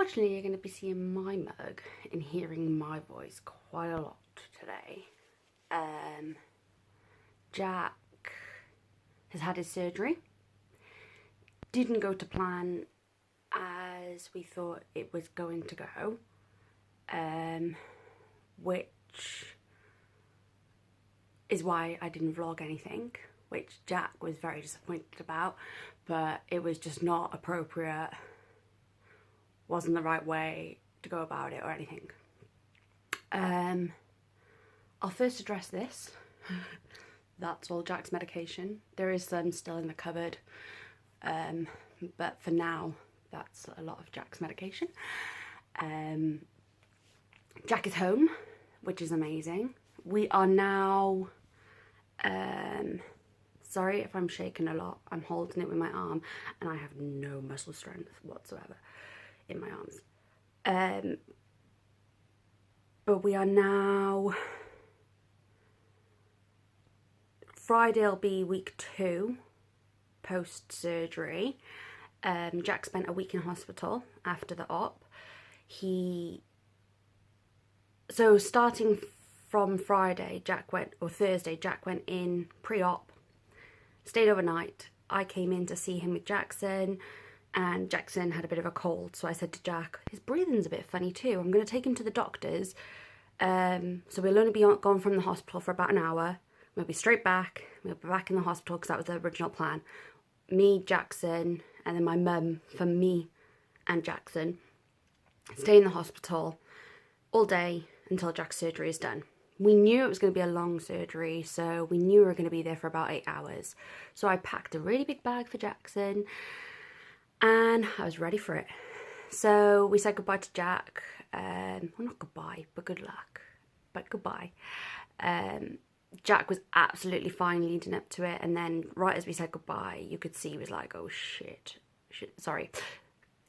Unfortunately, you're going to be seeing my mug and hearing my voice quite a lot today. Jack has had his surgery. Didn't go to plan as we thought it was going to go, which is why I didn't vlog anything, which Jack was very disappointed about, but it was just not appropriate, wasn't the right way to go about it or anything. I'll first address this. That's all Jack's medication. There is some still in the cupboard, but for now, that's a lot of Jack's medication. Jack is home, which is amazing. We are now, sorry if I'm shaking a lot, I'm holding it with my arm and I have no muscle strength whatsoever in my arms. But we are now, Friday will be week 2 post-surgery. Jack spent a week in hospital after the op. So starting from Friday, Thursday, Jack went in pre-op, stayed overnight. I came in to see him with Jackson, and Jackson had a bit of a cold. So I said to Jack, his breathing's a bit funny too. I'm going to take him to the doctors. So we'll only be gone from the hospital for about an hour. We'll be straight back. We'll be back in the hospital because that was the original plan. Me, Jackson, and then my mum for me and Jackson stay in the hospital all day until Jack's surgery is done. We knew it was going to be a long surgery, so we knew we were going to be there for about 8 hours. So I packed a really big bag for Jackson and I was ready for it. So we said goodbye to Jack. Well, not goodbye, but good luck. But goodbye. Jack was absolutely fine leading up to it, and then right as we said goodbye, you could see he was like, oh shit, sorry,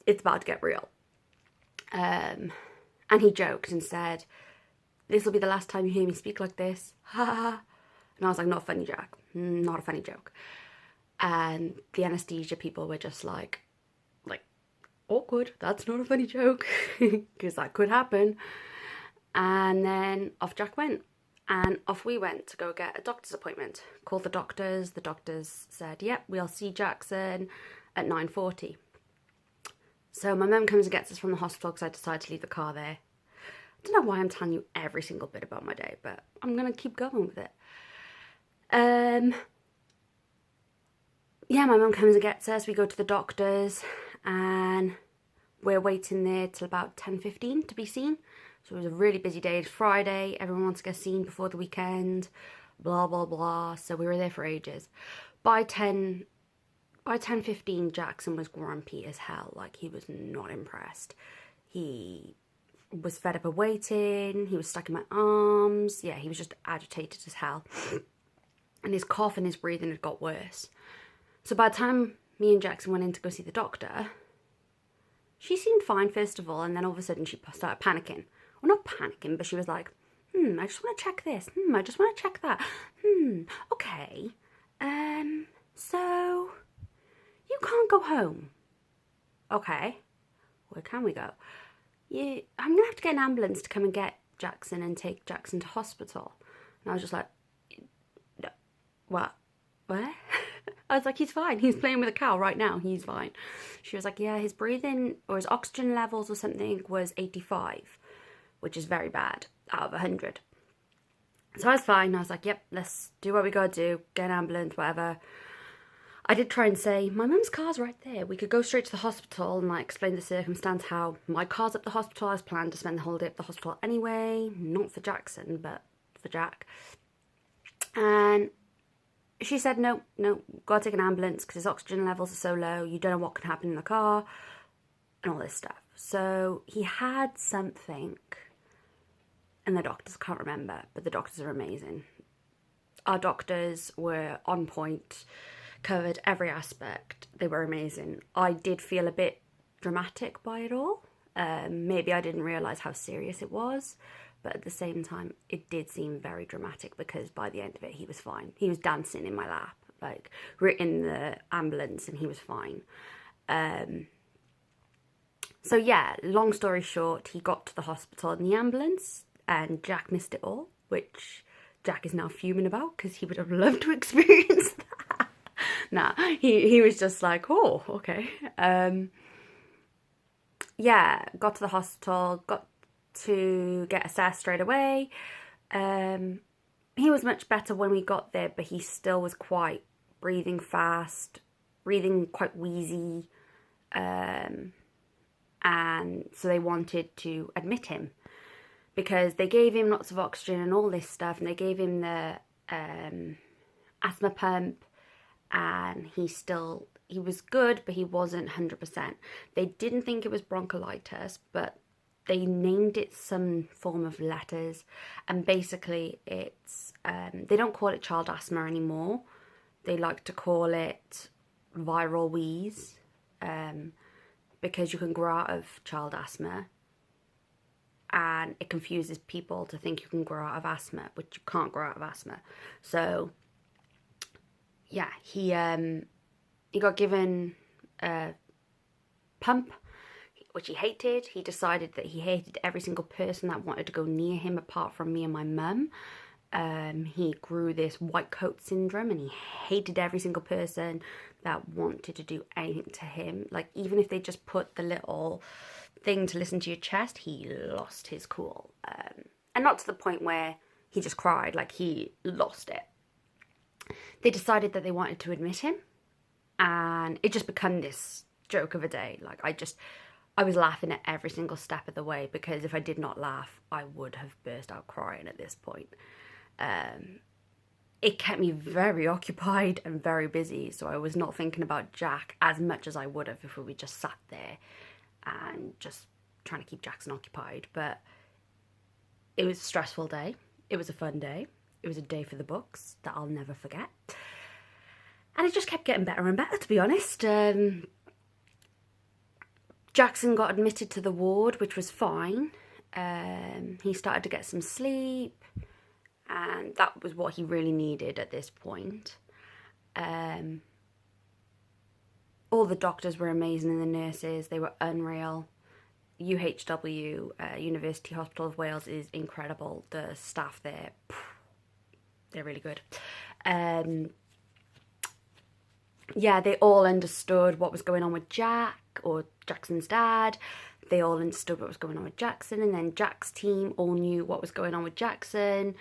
it's about to get real. And he joked and said, this will be the last time you hear me speak like this, ha ha ha. And I was like, not funny, Jack, not a funny joke. And the anaesthesia people were just like, awkward, that's not a funny joke, because that could happen. And then off Jack went. And off we went to go get a doctor's appointment. Called the doctors. The doctors said, yep, we'll see Jackson at 9:40. So my mum comes and gets us from the hospital because I decided to leave the car there. I don't know why I'm telling you every single bit about my day, but I'm going to keep going with it. Yeah, my mum comes and gets us. We go to the doctors and we're waiting there till about 10:15 to be seen. So it was a really busy day. It's Friday. Everyone wants to get seen before the weekend. Blah, blah, blah. So we were there for ages. By 10:15, Jackson was grumpy as hell. Like, he was not impressed. He was fed up of waiting. He was stuck in my arms. Yeah, he was just agitated as hell. And his cough and his breathing had got worse. So by the time me and Jackson went in to go see the doctor, she seemed fine first of all. And then all of a sudden she started panicking. Well, not panicking, but she was like, I just want to check this. I just want to check that. Okay. So you can't go home. Okay. Where can we go? I'm going to have to get an ambulance to come and get Jackson and take Jackson to hospital. And I was just like, no, what? Where? I was like, he's fine. He's playing with a cow right now. He's fine. She was like, yeah, his breathing or his oxygen levels or something was 85. Which is very bad, out of 100. So I was fine. I was like, yep, let's do what we gotta do. Get an ambulance, whatever. I did try and say, my mum's car's right there. We could go straight to the hospital and explain the circumstance, how my car's at the hospital. I was planned to spend the whole day at the hospital anyway. Not for Jackson, but for Jack. And she said, no, gotta take an ambulance because his oxygen levels are so low. You don't know what can happen in the car and all this stuff. So he had something. And the doctors can't remember, but the doctors are amazing. Our doctors were on point, covered every aspect. They were amazing. I did feel a bit dramatic by it all. Maybe I didn't realise how serious it was, but at the same time, it did seem very dramatic because by the end of it, he was fine. He was dancing in my lap. We're in the ambulance and he was fine. So yeah, long story short, he got to the hospital in the ambulance and Jack missed it all, which Jack is now fuming about because he would have loved to experience that. Nah, he was just like, oh, okay. Yeah, got to the hospital, got to get assessed straight away. He was much better when we got there, but he still was quite breathing fast, breathing quite wheezy. And so they wanted to admit him because they gave him lots of oxygen and all this stuff, and they gave him the asthma pump, and he was good, but he wasn't 100%. They didn't think it was bronchiolitis, but they named it some form of letters, and basically it's they don't call it child asthma anymore. They like to call it viral wheeze, because you can grow out of child asthma, and it confuses people to think you can grow out of asthma, but you can't grow out of asthma. So yeah, he got given a pump, which he hated. He decided that he hated every single person that wanted to go near him apart from me and my mum. He grew this white coat syndrome, and he hated every single person that wanted to do anything to him. Like, even if they just put the little thing to listen to your chest, he lost his cool. And not to the point where he just cried, like, he lost it. They decided that they wanted to admit him, and it just became this joke of a day. Like, I was laughing at every single step of the way, because if I did not laugh, I would have burst out crying at this point. It kept me very occupied and very busy, so I was not thinking about Jack as much as I would have if we just sat there and just trying to keep Jackson occupied. But it was a stressful day. It was a fun day. It was a day for the books that I'll never forget. And it just kept getting better and better, to be honest. Jackson got admitted to the ward, which was fine. He started to get some sleep, and that was what he really needed at this point. All the doctors were amazing, and the nurses, they were unreal. UHW, University Hospital of Wales, is incredible. The staff there, they're really good. Yeah, they all understood what was going on with Jack, or Jackson's dad. They all understood what was going on with Jackson, and then Jack's team all knew what was going on with Jackson.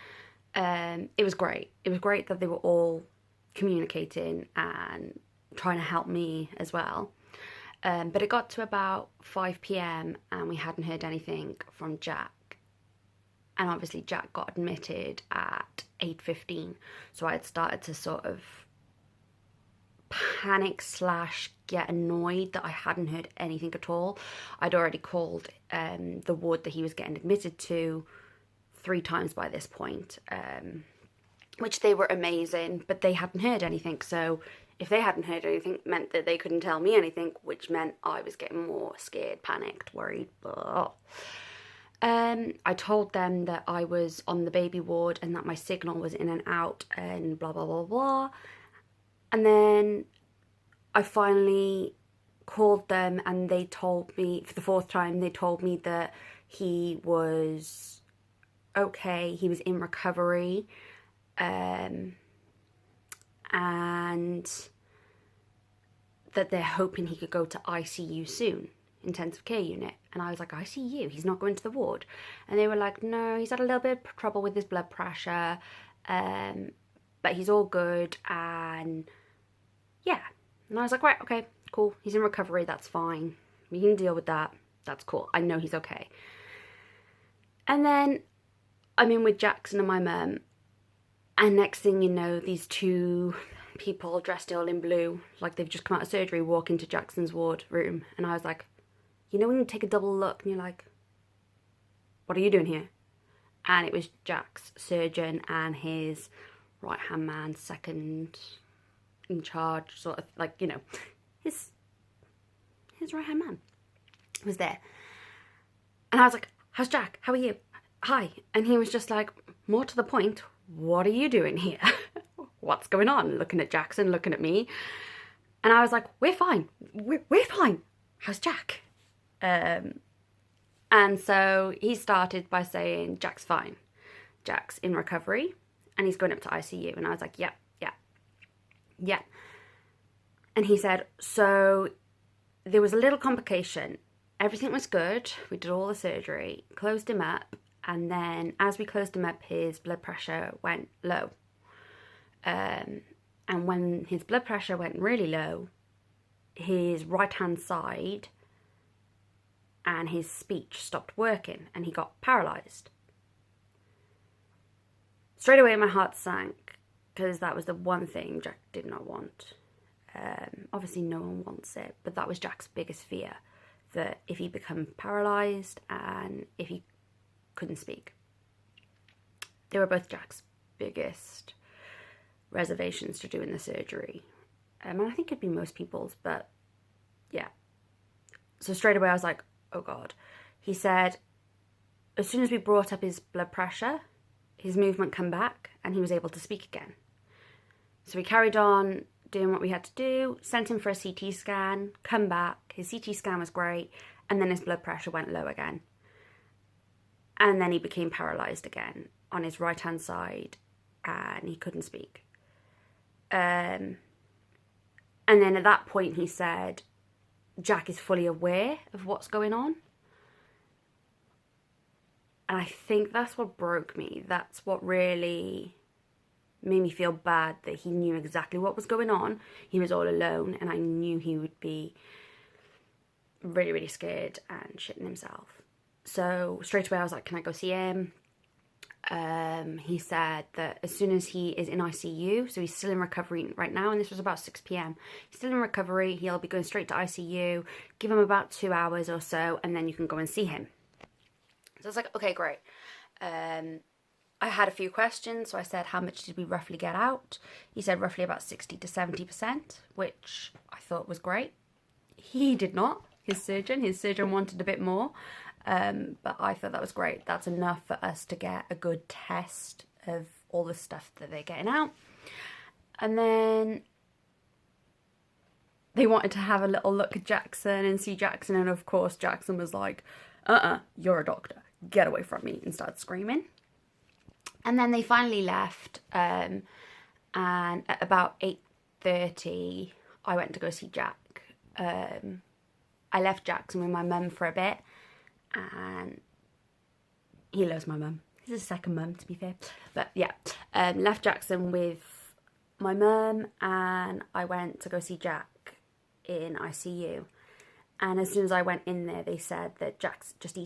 It was great. It was great that they were all communicating and trying to help me as well. But it got to about 5 p.m. and we hadn't heard anything from Jack. And obviously Jack got admitted at 8:15. So I had started to sort of panic / get annoyed that I hadn't heard anything at all. I'd already called the ward that he was getting admitted to 3 times by this point, which they were amazing, but they hadn't heard anything. So if they hadn't heard anything, it meant that they couldn't tell me anything, which meant I was getting more scared, panicked, worried. Blah. I told them that I was on the baby ward and that my signal was in and out and blah, blah, blah, blah. And then I finally called them, and they told me, for the 4th time, they told me that he was okay, he was in recovery, and that they're hoping he could go to ICU soon, intensive care unit. And I was like, ICU? He's not going to the ward? And they were like, no, he's had a little bit of trouble with his blood pressure, but he's all good, and yeah. And I was like, right, okay, cool, he's in recovery, that's fine, we can deal with that, that's cool, I know he's okay. And then I'm in with Jackson and my mum, and next thing you know, these 2 people dressed all in blue, like they've just come out of surgery, walk into Jackson's ward room. And I was like, you know when you take a double look and you're like, what are you doing here? And it was Jack's surgeon and his right hand man, second in charge, sort of, like, you know, his right hand man was there. And I was like, how's Jack? How are you? Hi. And he was just like, more to the point, what are you doing here? What's going on? Looking at Jackson, looking at me. And I was like, we're fine. We're fine. How's Jack? And so he started by saying, Jack's fine. Jack's in recovery and he's going up to ICU. And I was like, yeah. And he said, so there was a little complication. Everything was good. We did all the surgery, closed him up. And then as we closed him up, his blood pressure went low. And when his blood pressure went really low, his right-hand side and his speech stopped working and he got paralysed. Straight away my heart sank because that was the one thing Jack did not want. Obviously no one wants it, but that was Jack's biggest fear, that if he became paralysed and if he couldn't speak. They were both Jack's biggest reservations to doing the surgery. And I think it'd be most people's, but yeah. So straight away I was like, oh God. He said, as soon as we brought up his blood pressure, his movement came back and he was able to speak again. So we carried on doing what we had to do, sent him for a CT scan, come back, his CT scan was great, and then his blood pressure went low again. And then he became paralysed again on his right-hand side and he couldn't speak. And then at that point he said, Jack is fully aware of what's going on. And I think that's what broke me. That's what really made me feel bad, that he knew exactly what was going on. He was all alone and I knew he would be really, really scared and shitting himself. So straight away I was like, can I go see him? He said that as soon as he is in ICU, so he's still in recovery right now, and this was about 6 p.m. He's still in recovery, he'll be going straight to ICU, give him about 2 hours or so, and then you can go and see him. So I was like, okay, great. I had a few questions, so I said, how much did we roughly get out? He said roughly about 60 to 70%, which I thought was great. He did not, his surgeon wanted a bit more. But I thought that was great. That's enough for us to get a good test of all the stuff that they're getting out. And then they wanted to have a little look at Jackson and see Jackson. And of course, Jackson was like, you're a doctor. Get away from me, and started screaming. And then they finally left. And at about 8:30, I went to go see Jack. I left Jackson with my mum for a bit. And he loves my mum. He's his second mum, to be fair. But yeah, left Jackson with my mum and I went to go see Jack in ICU. And as soon as I went in there, they said that Jack's just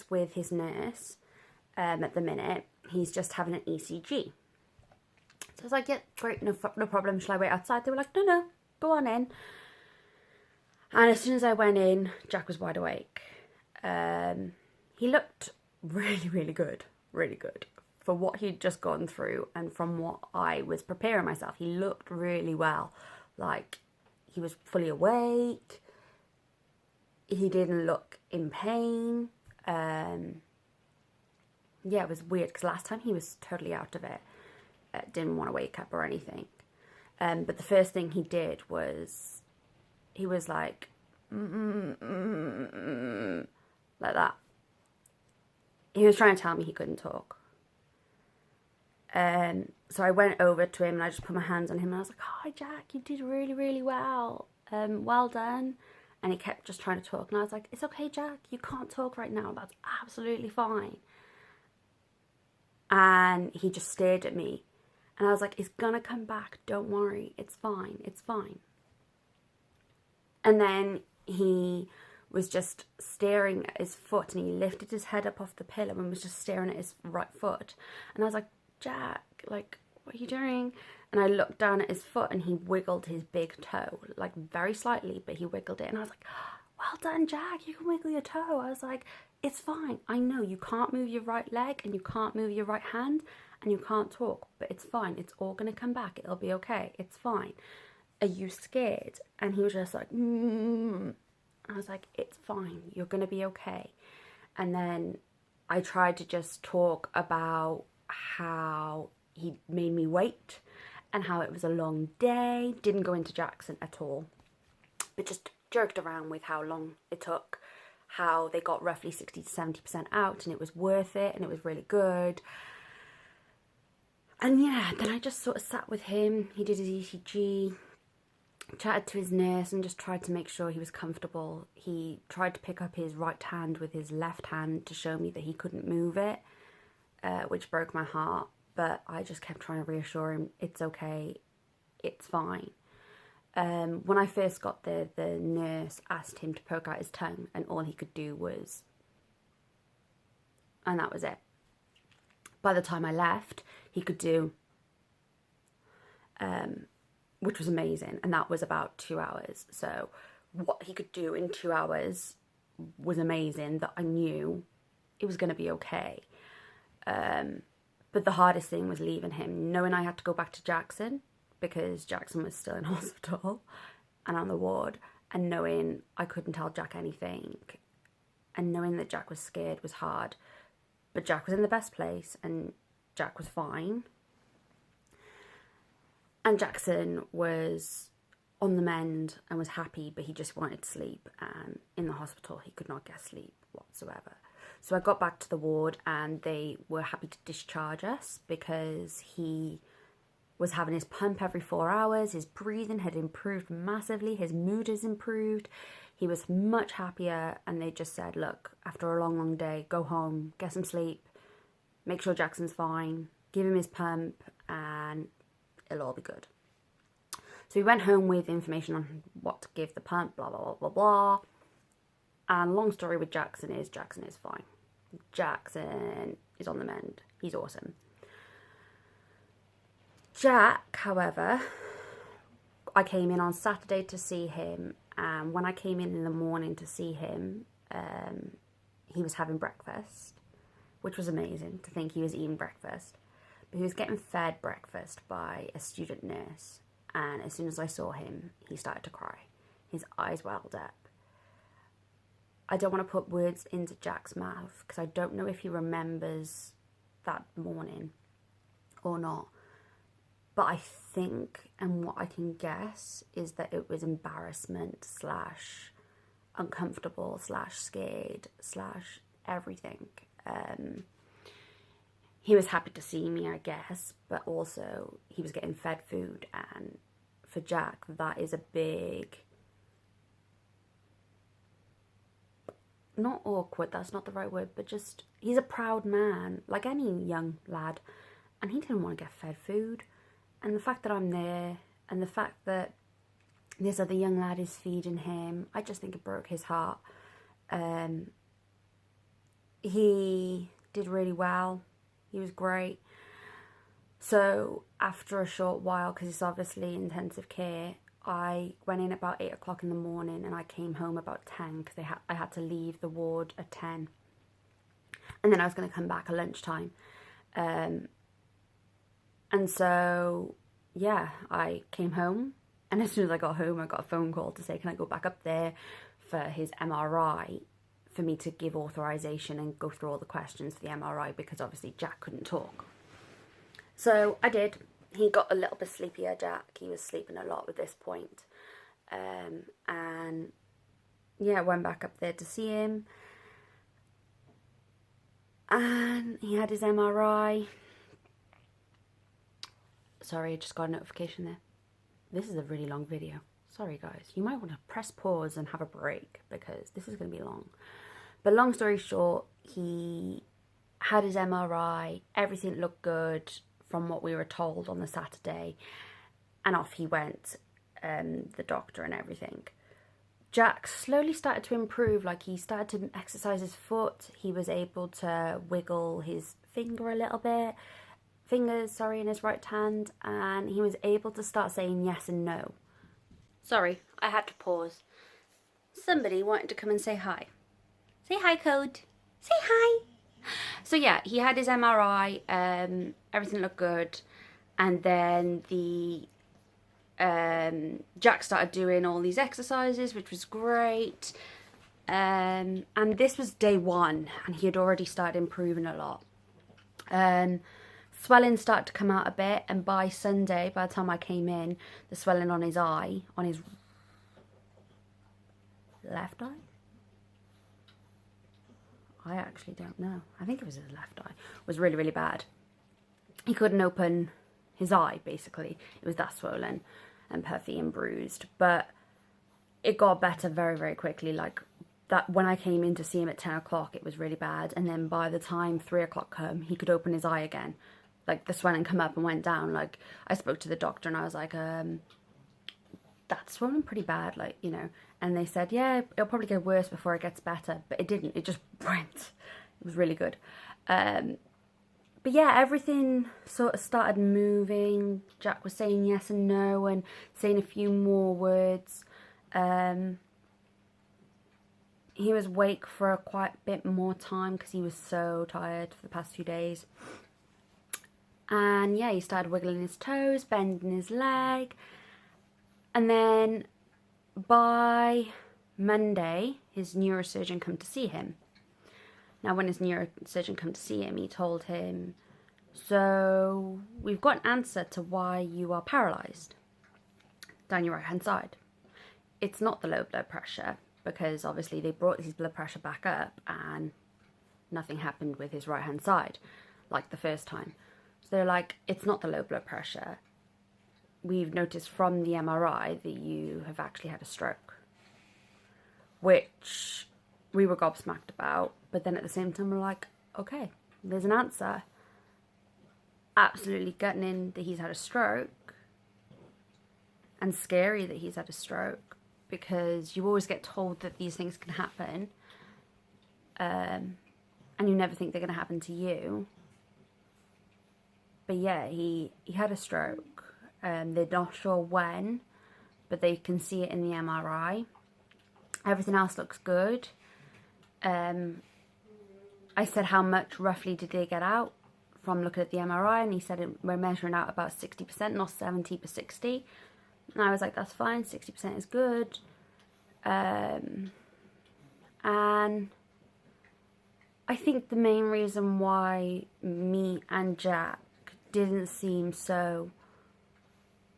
with his nurse at the minute. He's just having an ECG. So I was like, yeah, great, no problem. Shall I wait outside? They were like, no, go on in. And as soon as I went in, Jack was wide awake. He looked really, really good. Really good. For what he'd just gone through and from what I was preparing myself, he looked really well. Like, he was fully awake. He didn't look in pain. Yeah, it was weird because last time he was totally out of it. Didn't want to wake up or anything. But the first thing he did was... he was like, like that. He was trying to tell me he couldn't talk. So I went over to him and I just put my hands on him and I was like, hi Jack, you did really, really well. Well done. And he kept just trying to talk and I was like, it's okay Jack, you can't talk right now. That's absolutely fine. And he just stared at me. And I was like, it's gonna come back. Don't worry. It's fine. It's fine. And then he was just staring at his foot and he lifted his head up off the pillow and was just staring at his right foot. And I was like, Jack, like, what are you doing? And I looked down at his foot and he wiggled his big toe, like very slightly, but he wiggled it. And I was like, well done, Jack, you can wiggle your toe. I was like, it's fine. I know you can't move your right leg and you can't move your right hand and you can't talk, but it's fine. It's all going to come back. It'll be okay. It's fine. Are you scared? And he was just like, I was like, it's fine. You're going to be okay. And then I tried to just talk about how he made me wait and how it was a long day. Didn't go into Jackson at all. But just joked around with how long it took, how they got roughly 60 to 70% out and it was worth it and it was really good. And yeah, then I just sort of sat with him. He did his ECG, chatted to his nurse and just tried to make sure he was comfortable. He tried to pick up his right hand with his left hand to show me that he couldn't move it, which broke my heart. But I just kept trying to reassure him, it's okay, it's fine. When I first got there, the nurse asked him to poke out his tongue and all he could do was... and that was it. By the time I left, he could do... which was amazing, and that was about 2 hours. So what he could do in 2 hours was amazing, that I knew it was going to be okay. But the hardest thing was leaving him, knowing I had to go back to Jackson, because Jackson was still in hospital and on the ward, and knowing I couldn't tell Jack anything, and knowing that Jack was scared was hard. But Jack was in the best place, and Jack was fine. And Jackson was on the mend and was happy, but he just wanted to sleep. And in the hospital, he could not get sleep whatsoever. So I got back to the ward and they were happy to discharge us because he was having his pump every 4 hours. His breathing had improved massively. His mood has improved. He was much happier. And they just said, look, after a long, long day, go home, get some sleep, make sure Jackson's fine, give him his pump, and it'll all be good. So we went home with information on what to give the pump, blah, blah, blah, blah, blah. And long story with Jackson is fine. Jackson is on the mend. He's awesome. Jack, however, I came in on Saturday to see him. And when I came in the morning to see him, he was having breakfast, which was amazing to think he was eating breakfast. But he was getting fed breakfast by a student nurse. And as soon as I saw him, he started to cry. His eyes welled up. I don't want to put words into Jack's mouth because I don't know if he remembers that morning or not. But I think, and what I can guess, is that it was embarrassment / uncomfortable / scared / everything. He was happy to see me, I guess, but also he was getting fed food, and for Jack, that is a big... not awkward, that's not the right word, but just, he's a proud man, like any young lad, and he didn't want to get fed food. And the fact that I'm there, and the fact that this other young lad is feeding him, I just think it broke his heart. He did really well. He was great. So after a short while, because it's obviously intensive care, I went in about 8 o'clock in the morning and I came home about 10 because I had to leave the ward at 10. And then I was going to come back at lunchtime. And so, yeah, I came home. And as soon as I got home, I got a phone call to say, can I go back up there for his MRI, for me to give authorization and go through all the questions for the MRI, because obviously Jack couldn't talk. So I did. He got a little bit sleepier, Jack. He was sleeping a lot at this point. And yeah, I went back up there to see him. And he had his MRI. Sorry, I just got a notification there. This is a really long video. Sorry, guys. You might want to press pause and have a break because this is going to be long. But long story short, he had his MRI. Everything looked good from what we were told on the Saturday. And off he went, the doctor and everything. Jack slowly started to improve. Like, he started to exercise his foot. He was able to wiggle his fingers, in his right hand. And he was able to start saying yes and no. Sorry, I had to pause. Somebody wanted to come and say hi. Say hi, Code. Say hi. So yeah, he had his MRI, everything looked good. And then Jack started doing all these exercises, which was great. And this was day 1, and he had already started improving a lot. Swelling started to come out a bit, and by Sunday, by the time I came in, the swelling on his eye, on his left eye. I actually don't know. I think it was his left eye. It was really, really bad. He couldn't open his eye, basically. It was that swollen and puffy and bruised. But it got better very, very quickly. Like, that when I came in to see him at 10 o'clock, it was really bad. And then by the time 3 o'clock come, he could open his eye again. Like, the swelling come up and went down. Like, I spoke to the doctor and I was like, that's swollen pretty bad, like, you know. And they said, yeah, it'll probably get worse before it gets better. But it didn't. It just went. It was really good. But yeah, everything sort of started moving. Jack was saying yes and no and saying a few more words. He was awake for quite a bit more time because he was so tired for the past few days. And yeah, he started wiggling his toes, bending his leg. And then by Monday, his neurosurgeon come to see him. Now, when his neurosurgeon come to see him, he told him, so we've got an answer to why you are paralysed down your right-hand side. It's not the low blood pressure, because obviously they brought his blood pressure back up and nothing happened with his right-hand side, like the first time. So they're like, it's not the low blood pressure. We've noticed from the MRI that you have actually had a stroke, which we were gobsmacked about. But then at the same time, we're like, okay, there's an answer. Absolutely gutting that he's had a stroke, and scary that he's had a stroke, because you always get told that these things can happen, and you never think they're going to happen to you. But yeah, he had a stroke. They're not sure when, but they can see it in the MRI. Everything else looks good. I said, how much roughly did they get out from looking at the MRI? And he said, we're measuring out about 60%, not 70, but 60. And I was like, that's fine, 60% is good. And I think the main reason why me and Jack didn't seem so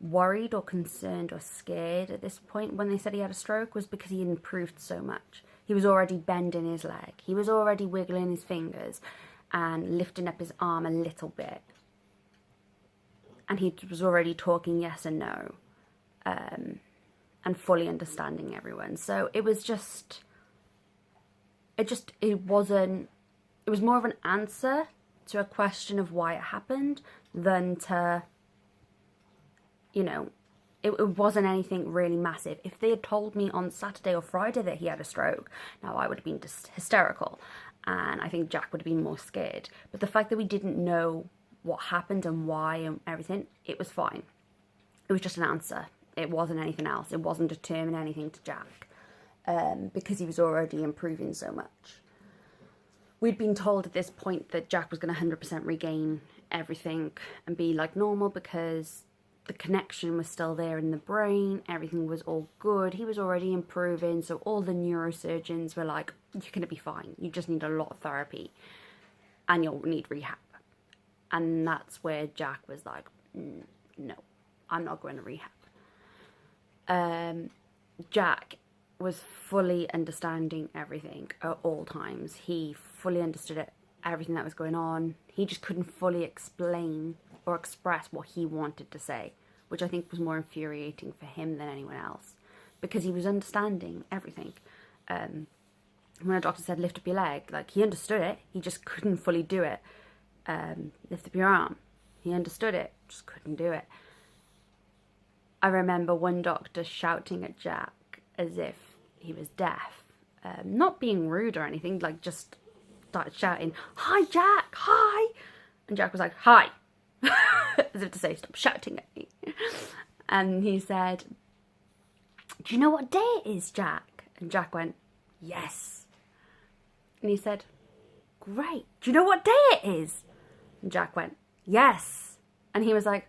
worried or concerned or scared at this point when they said he had a stroke was because he had improved so much. He was already bending his leg. He was already wiggling his fingers and lifting up his arm a little bit. And he was already talking yes and no. And fully understanding everyone. So it was just, it was more of an answer to a question of why it happened than to, you know, it wasn't anything really massive. If they had told me on Saturday or Friday that he had a stroke, now I would have been just hysterical. And I think Jack would have been more scared. But the fact that we didn't know what happened and why and everything, it was fine. It was just an answer. It wasn't anything else. It wasn't determining anything to Jack. Because he was already improving so much. We'd been told at this point that Jack was going to 100% regain everything and be like normal because the connection was still there in the brain. Everything was all good. He was already improving. So all the neurosurgeons were like, you're going to be fine. You just need a lot of therapy and you'll need rehab. And that's where Jack was like, no, I'm not going to rehab. Jack was fully understanding everything at all times. He fully understood it, everything that was going on. He just couldn't fully explain or express what he wanted to say, which I think was more infuriating for him than anyone else, because he was understanding everything. When a doctor said lift up your leg, like, he understood it, he just couldn't fully do it. Lift up your arm, he understood it, just couldn't do it. I remember one doctor shouting at Jack as if he was deaf, not being rude or anything, like just started shouting, "Hi Jack, hi!" And Jack was like, "Hi," as if to say, stop shouting at me. And he said, "Do you know what day it is, Jack?" And Jack went, "Yes." And he said, "Great. Do you know what day it is?" And Jack went, "Yes." And he was like,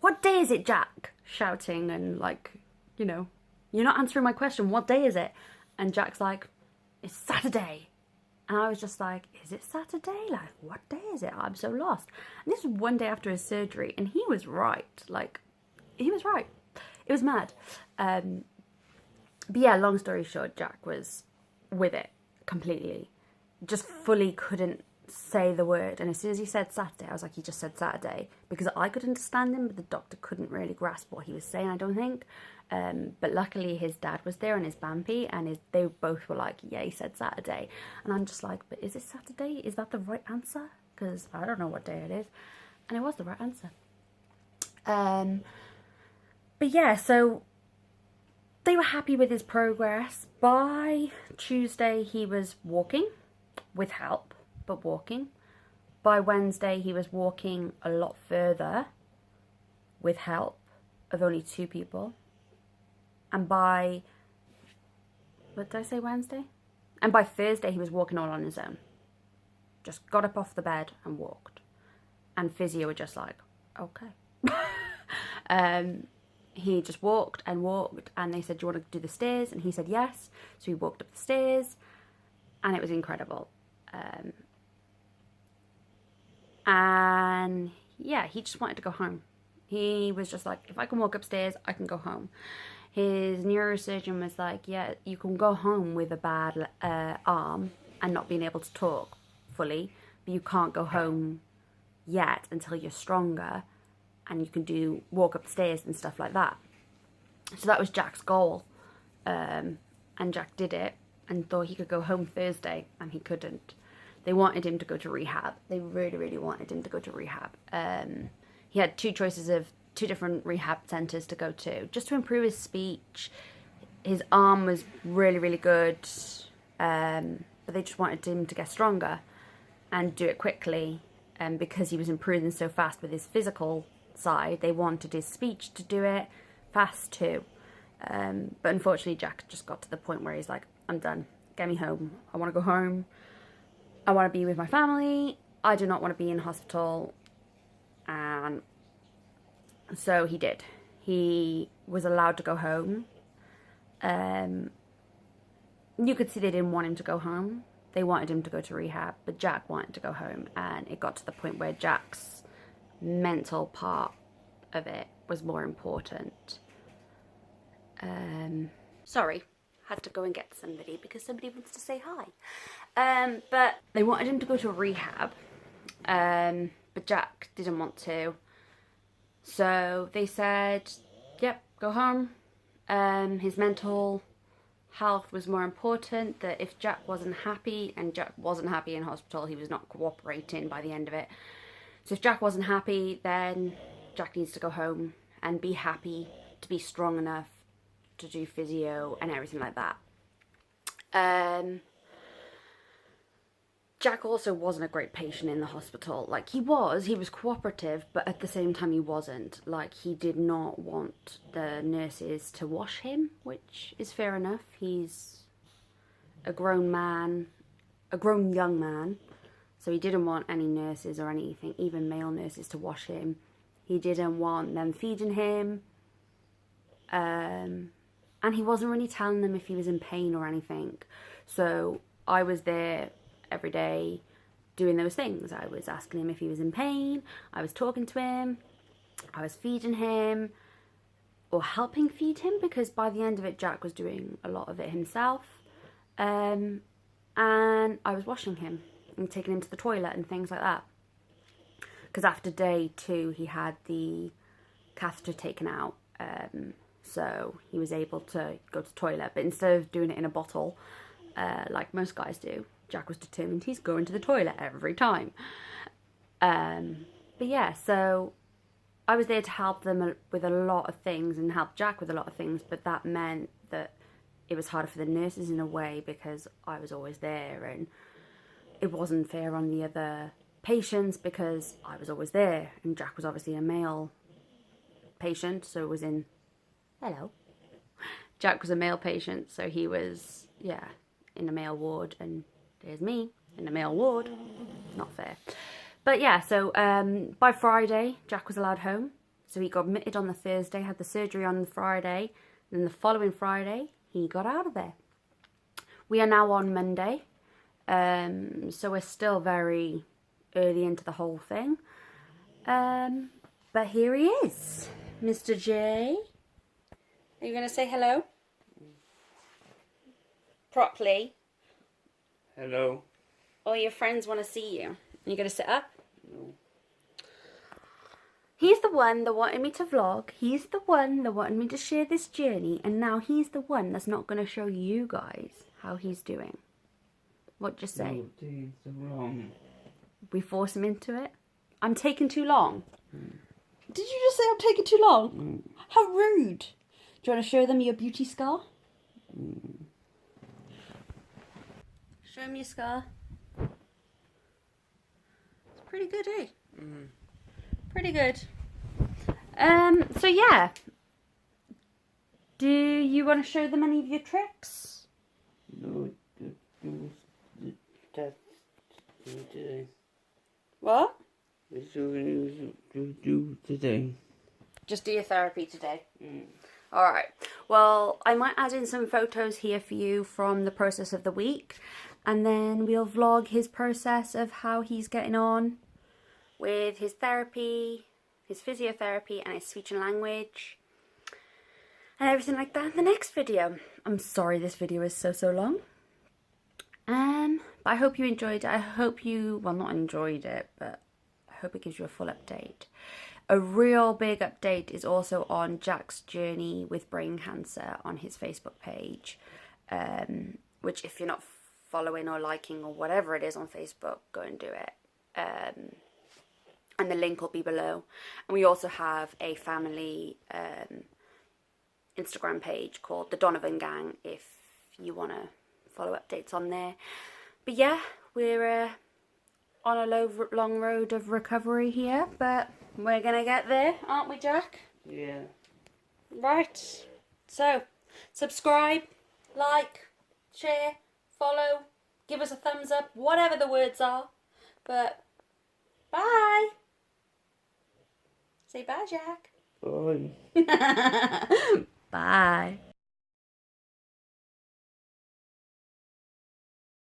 "What day is it, Jack?" Shouting and like, you know, "You're not answering my question. What day is it?" And Jack's like, "It's Saturday." And I was just like, is it Saturday? Like, what day is it? I'm so lost. And this was one day after his surgery, and he was right. Like, he was right. It was mad. But yeah, long story short, Jack was with it completely. Just fully couldn't say the word. And as soon as he said Saturday, I was like, he just said Saturday. Because I could understand him, but the doctor couldn't really grasp what he was saying, I don't think. But luckily his dad was there and his Bampy, and they both were like, yeah, he said Saturday. And I'm just like, but is it Saturday? Is that the right answer? Because I don't know what day it is. And it was the right answer. But yeah, so they were happy with his progress. By Tuesday, he was walking with help, but walking. By Wednesday, he was walking a lot further with help of only 2 people. And by, what did I say, Wednesday? And by Thursday, he was walking all on his own. Just got up off the bed and walked. And physio were just like, okay. He just walked, and they said, do you want to do the stairs? And he said yes. So he walked up the stairs, and it was incredible. And yeah, he just wanted to go home. He was just like, if I can walk upstairs, I can go home. His neurosurgeon was like, yeah, you can go home with a bad arm and not being able to talk fully, but you can't go home yet until you're stronger and you can walk upstairs and stuff like that. So that was Jack's goal. And Jack did it and thought he could go home Thursday, and he couldn't. They wanted him to go to rehab. They really, really wanted him to go to rehab. He had 2 choices of 2 different rehab centres to go to, just to improve his speech. His arm was really, really good, but they just wanted him to get stronger and do it quickly. And because he was improving so fast with his physical side, they wanted his speech to do it fast too. But unfortunately, Jack just got to the point where he's like, I'm done. Get me home. I want to go home. I want to be with my family. I do not want to be in hospital. And so he did. He was allowed to go home. You could see they didn't want him to go home. They wanted him to go to rehab, but Jack wanted to go home. And it got to the point where Jack's mental part of it was more important. Sorry, had to go and get somebody because somebody wants to say hi. But they wanted him to go to rehab, but Jack didn't want to. So they said, yep, go home. His mental health was more important, that if Jack wasn't happy, and Jack wasn't happy in hospital, he was not cooperating by the end of it. So if Jack wasn't happy, then Jack needs to go home and be happy to be strong enough to do physio and everything like that. Jack also wasn't a great patient in the hospital. Like, he was cooperative, but at the same time he wasn't. Like, he did not want the nurses to wash him, which is fair enough. He's a grown man, a grown young man, so he didn't want any nurses or anything, even male nurses, to wash him. He didn't want them feeding him, and he wasn't really telling them if he was in pain or anything. So I was there every day doing those things. I was asking him if he was in pain, I was talking to him, I was feeding him or helping feed him, because by the end of it Jack was doing a lot of it himself, and I was washing him and taking him to the toilet and things like that, because after day 2 he had the catheter taken out, so he was able to go to the toilet, but instead of doing it in a bottle like most guys do, Jack was determined he's going to the toilet every time. But yeah, so I was there to help them with a lot of things and help Jack with a lot of things, but that meant that it was harder for the nurses in a way, because I was always there, and it wasn't fair on the other patients because I was always there, and Jack was obviously a male patient, so it was in... Hello. Jack was a male patient, so he was, yeah, in a male ward, and there's me in a male ward. Not fair. But yeah, so by Friday, Jack was allowed home. So he got admitted on the Thursday, had the surgery on the Friday, and then the following Friday, he got out of there. We are now on Monday, so we're still very early into the whole thing. But here he is, Mr. J. Are you going to say hello? properly. Hello. All your friends want to see you. You gonna sit up? No. He's the one that wanted me to vlog. He's the one that wanted me to share this journey. And now he's the one that's not going to show you guys how he's doing. What'd you say? No, taking so long. We force him into it? I'm taking too long? Did you just say I'm taking too long? How rude. Do you want to show them your beauty scar? Show them your scar. It's pretty good, eh? Pretty good. So yeah. Do you want to show them any of your tricks? No, that's today. What? What you do today? Just do your therapy today. Alright. Well, I might add in some photos here for you from the process of the week. And then we'll vlog his process of how he's getting on with his therapy, his physiotherapy, and his speech and language, and everything like that in the next video. I'm sorry this video is so long. But I hope you enjoyed it. I hope you, well, not enjoyed it, but I hope it gives you a full update. A real big update is also on Jack's journey with brain cancer on his Facebook page, which if you're not following or liking or whatever it is on Facebook, go and do it. And the link will be below. And we also have a family Instagram page called the Donovan Gang if you want to follow updates on there. But yeah, we're on a long road of recovery here, but we're going to get there, aren't we, Jack? Yeah. Right. So, subscribe, like, share, follow, give us a thumbs up, whatever the words are. But, bye. Say bye, Jack. Bye. Bye.